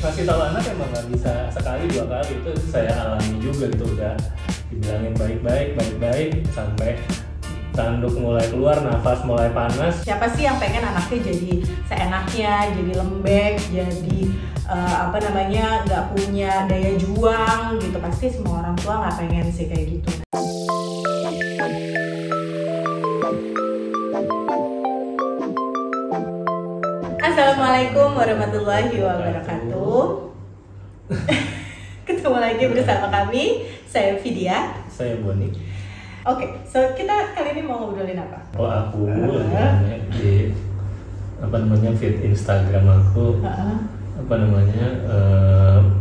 Kasih tahu anak emang nggak bisa sekali dua kali, itu saya alami juga gitu, udah dibilangin baik-baik sampai tanduk mulai keluar, nafas mulai panas. Siapa sih yang pengen anaknya jadi seenaknya, jadi lembek, jadi nggak punya daya juang gitu. Pasti semua orang tua nggak pengen sih kayak gitu. Assalamualaikum warahmatullahi wabarakatuh. Ketemu lagi bersama kami, saya Vidya. Saya Boni. Oke, so kita kali ini mau ngobrolin apa? Kalau aku di feed Instagram aku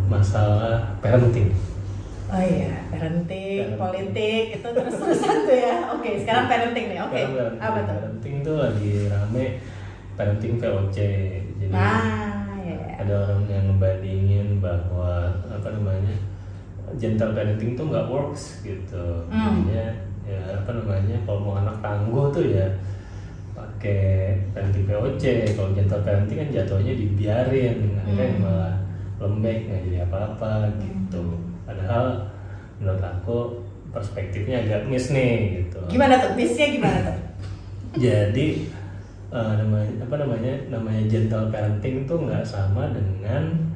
masalah parenting. Oh iya, parenting, politik itu terus-terusan tuh ya. Oke, sekarang parenting nih. Oke, apa tuh? Parenting tuh lagi rame, parenting VOC. Jadi ada orang yang ngebandingin bahwa gentle parenting tuh nggak works gitu. Jadinya kalau mau anak tangguh tuh ya pakai parenting VOC. Kalau gentle parenting kan jatuhnya dibiarin, akhirnya malah lembek, nggak jadi apa-apa gitu. Padahal menurut aku perspektifnya agak miss nih gitu. Gimana tuh? Missnya gimana tuh? Jadi namanya gentle parenting tuh nggak sama dengan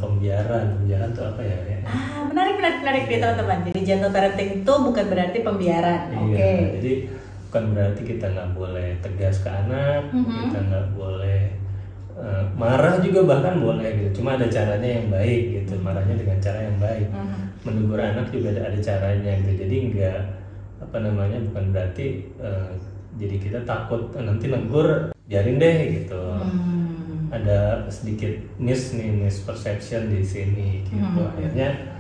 pembiaran. Pembiaran tuh apa ya? Menarik nih teman-teman. Jadi gentle parenting itu bukan berarti pembiaran. Oke. Jadi bukan berarti kita nggak boleh tegas ke anak, kita nggak boleh marah juga, bahkan boleh gitu. Cuma ada caranya yang baik gitu. Marahnya dengan cara yang baik. Menegur anak juga ada caranya gitu. Jadi nggak bukan berarti jadi kita takut nanti negur, biarin deh gitu. Ada sedikit misperception di sini gitu. Akhirnya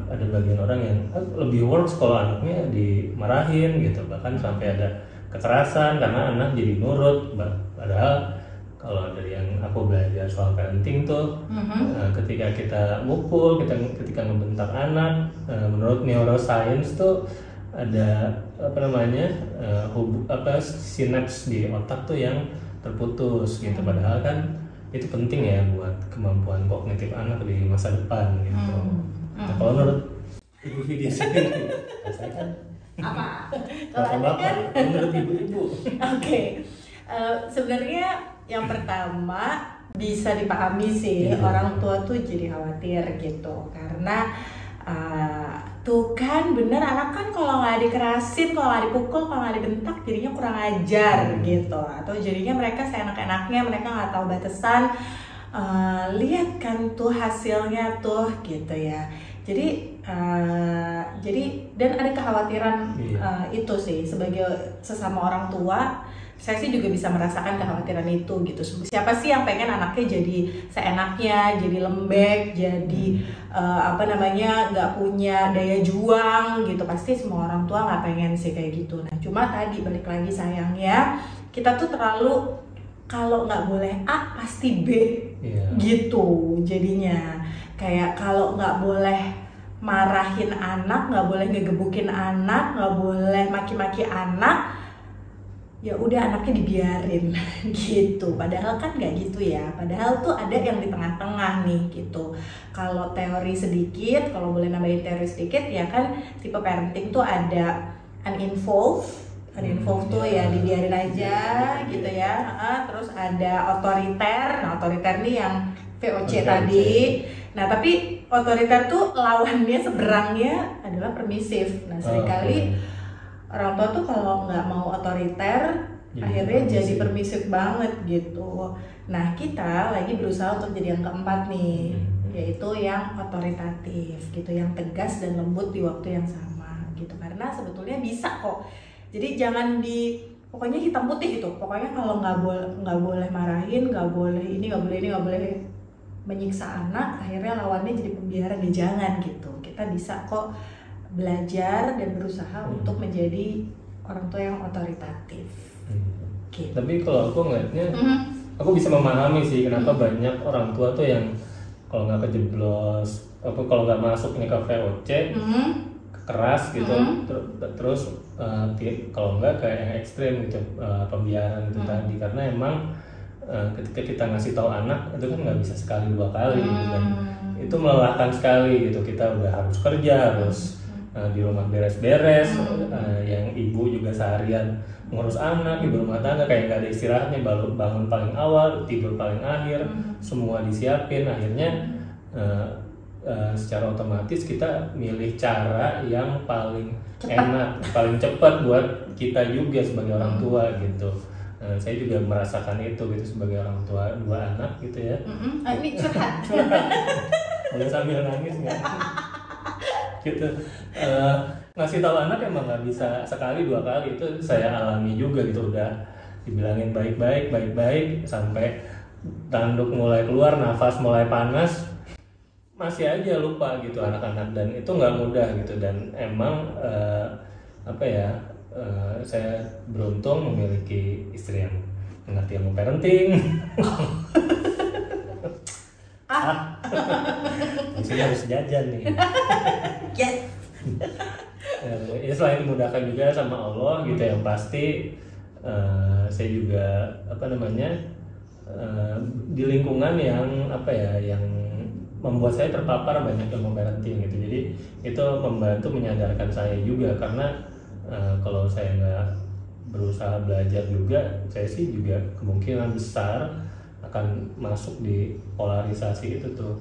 ada bagian orang yang lebih works kalau anaknya dimarahin gitu, bahkan sampai ada kekerasan karena anak jadi nurut. Padahal kalau dari yang aku belajar soal parenting tuh, ketika kita mukul, ketika ngebentak anak, menurut neuroscience tuh ada sinaps di otak tuh yang terputus gitu. Padahal kan itu penting ya buat kemampuan kognitif anak di masa depan gitu. Nah, kalau menurut Ibu Vidya sendiri, saya kan apa? bapak-bapak, menurut ibu-ibu. Oke. Sebenarnya yang pertama bisa dipahami sih, orang tua tuh jadi khawatir gitu karena tuh kan bener, anak kan kalau nggak dikerasin, kalau nggak dipukul, kalau nggak dibentak jadinya kurang ajar gitu, atau jadinya mereka seenak-enaknya, mereka nggak tahu batasan. Lihat kan tuh hasilnya tuh gitu ya. Jadi dan ada kekhawatiran itu sih, sebagai sesama orang tua saya sih juga bisa merasakan kekhawatiran itu gitu. Siapa sih yang pengen anaknya jadi seenaknya, jadi lembek, jadi nggak punya daya juang gitu. Pasti semua orang tua nggak pengen sih kayak gitu. Nah cuma tadi balik lagi, sayangnya kita tuh terlalu kalau nggak boleh A pasti B gitu. Jadinya kayak kalau nggak boleh marahin anak, nggak boleh ngegebukin anak, nggak boleh maki-maki anak, ya udah anaknya dibiarin gitu. Padahal kan nggak gitu ya. Padahal tuh ada yang di tengah-tengah nih gitu. Kalau teori sedikit, kalau boleh nambahin teori sedikit ya kan, tipe parenting tuh ada uninvolved tuh ya dibiarin aja gitu ya. Terus ada otoriter. Nah otoriter nih yang VOC tadi. Nah tapi otoriter tuh lawannya, seberangnya adalah permisif. Nah seringkali orang tua tuh kalau nggak mau otoriter, akhirnya jadi permisif banget gitu. Nah kita lagi berusaha untuk jadi yang keempat nih, yaitu yang otoritatif gitu, yang tegas dan lembut di waktu yang sama gitu. Karena sebetulnya bisa kok. Jadi jangan pokoknya hitam putih gitu. Pokoknya kalau nggak boleh marahin, nggak boleh ini, nggak boleh menyiksa anak, akhirnya lawannya jadi pembiaran. Jangan gitu. Kita bisa kok belajar dan berusaha untuk menjadi orang tua yang otoritatif. Okay. Tapi kalau aku ngeliatnya, aku bisa memahami sih kenapa banyak orang tua tuh yang kalau nggak kejeblos, kalau nggak masuk nih ke VOC, keras gitu, terus kalau nggak kayak yang ekstrim gitu, pembiaran itu tadi. Karena emang ketika kita ngasih tahu anak itu kan nggak bisa sekali 2 kali gitu, dan itu melelahkan sekali gitu. Kita udah harus kerja, harus di rumah beres-beres, yang ibu juga seharian ngurus anak, ibu rumah tangga kayak nggak ada istirahatnya, baru bangun paling awal, tidur paling akhir, semua disiapin. Akhirnya secara otomatis kita milih cara yang paling enak, paling cepat buat kita juga sebagai orang tua gitu. Saya juga merasakan itu gitu sebagai orang tua 2 anak gitu ya. Ini curhat. Boleh sambil nangis nggak? Gitu. Ngasih tahu anak emang nggak bisa sekali 2 kali, itu saya alami juga gitu. Udah dibilangin baik-baik sampai tanduk mulai keluar, nafas mulai panas, masih aja lupa gitu anak-anak, dan itu nggak mudah gitu. Dan emang saya beruntung memiliki istri yang mengerti ilmu parenting. Di sini harus jajan nih. Yes. Ya selain dimudahkan juga sama Allah gitu, yang pasti saya juga di lingkungan yang yang membuat saya terpapar banyak ilmu parenting gitu. Jadi itu membantu menyadarkan saya juga, karena kalau saya nggak berusaha belajar juga, saya sih juga kemungkinan besar akan masuk di polarisasi itu tuh.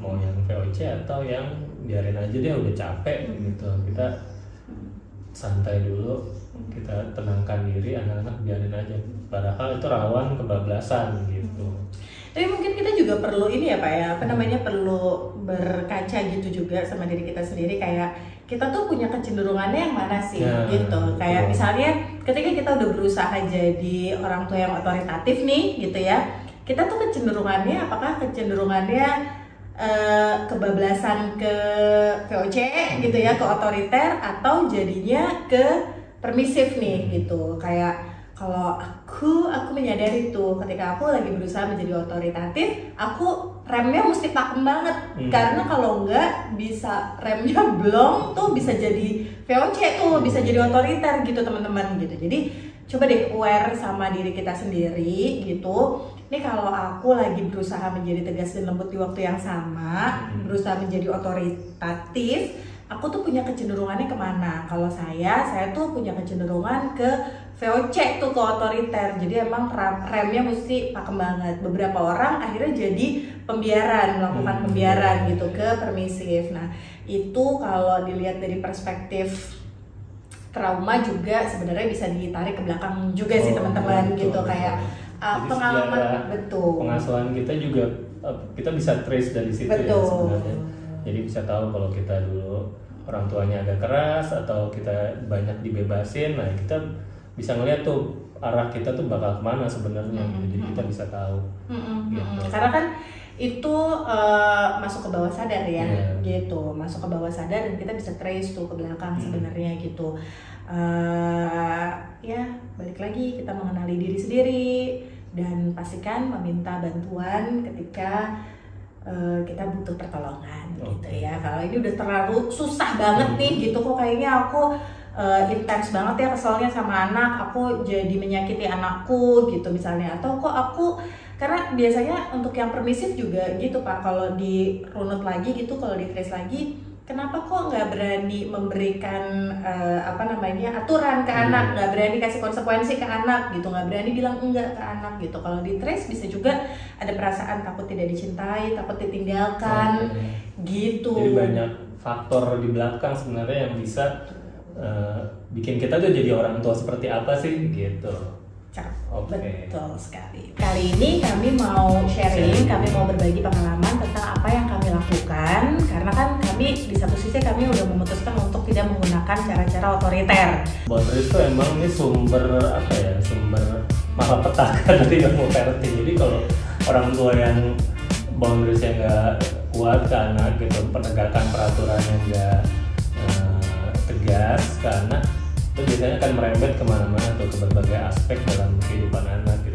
Mau yang VOC atau yang biarin aja deh, udah capek gitu, kita santai dulu, kita tenangkan diri, anak-anak biarin aja, padahal itu rawan kebablasan gitu. Tapi mungkin kita juga perlu ini ya Pak ya, perlu berkaca gitu juga sama diri kita sendiri, kayak kita tuh punya kecenderungannya yang mana sih gitu. Kayak misalnya ketika kita udah berusaha jadi orang tua yang otoritatif nih gitu ya, kita tuh kecenderungannya kebablasan ke VOC gitu ya, ke otoriter, atau jadinya ke permisif nih gitu. Kayak kalau aku menyadari tuh ketika aku lagi berusaha menjadi otoritatif, aku remnya mesti pakem banget, karena kalau enggak bisa remnya blong tuh bisa jadi VOC tuh, bisa jadi otoriter gitu teman-teman gitu. Jadi coba deh aware sama diri kita sendiri gitu. Ini kalau aku lagi berusaha menjadi tegas dan lembut di waktu yang sama, berusaha menjadi otoritatif, aku tuh punya kecenderungannya kemana? Kalau saya tuh punya kecenderungan ke VOC tuh, ke otoriter. Jadi emang remnya mesti pakem banget. Beberapa orang akhirnya jadi melakukan pembiaran gitu, ke permisif. Nah itu kalau dilihat dari perspektif trauma juga sebenarnya bisa ditarik ke belakang juga sih teman-teman gitu. Kayak pengalaman, betul, pengasuhan kita juga kita bisa trace dari situ. Betul. Ya sebenarnya. Jadi bisa tahu kalau kita dulu orang tuanya agak keras atau kita banyak dibebasin, nah kita bisa ngeliat tuh arah kita tuh bakal kemana sebenarnya. Jadi kita bisa tahu. Gitu. Karena kan itu masuk ke bawah sadar ya, gitu, masuk ke bawah sadar, dan kita bisa trace tuh ke belakang sebenarnya gitu. Ya balik lagi, kita mengenali diri sendiri dan pastikan meminta bantuan ketika kita butuh pertolongan gitu ya. Kalau ini udah terlalu susah banget nih gitu, kok kayaknya aku intens banget ya keselnya sama anak, aku jadi menyakiti anakku gitu misalnya, atau kok aku, karena biasanya untuk yang permisif juga gitu Pak, kalau dirunut lagi gitu, kalau di-trace lagi, kenapa kok nggak berani memberikan aturan ke anak, nggak berani kasih konsekuensi ke anak gitu, nggak berani bilang enggak ke anak gitu. Kalau di-trace bisa juga ada perasaan takut tidak dicintai, takut ditinggalkan gitu. Jadi banyak faktor di belakang sebenarnya yang bisa bikin kita tuh jadi orang tua seperti apa sih gitu. Betul sekali. Kali ini kami mau sharing, kami mau berbagi pengalaman tentang apa yang kami lakukan, karena kan kami di satu sisi kami udah memutuskan untuk tidak menggunakan cara-cara otoriter. Boundaries itu emang ini sumber malapetaka dari ilmu parenting. Jadi kalau orang tua yang boundariesnya nggak kuat ke anak gitu, penegakan peraturan yang nggak tegas ke anak, itu biasanya akan merembet kemana-mana tuh, ke berbagai aspek dalam kehidupan anak gitu.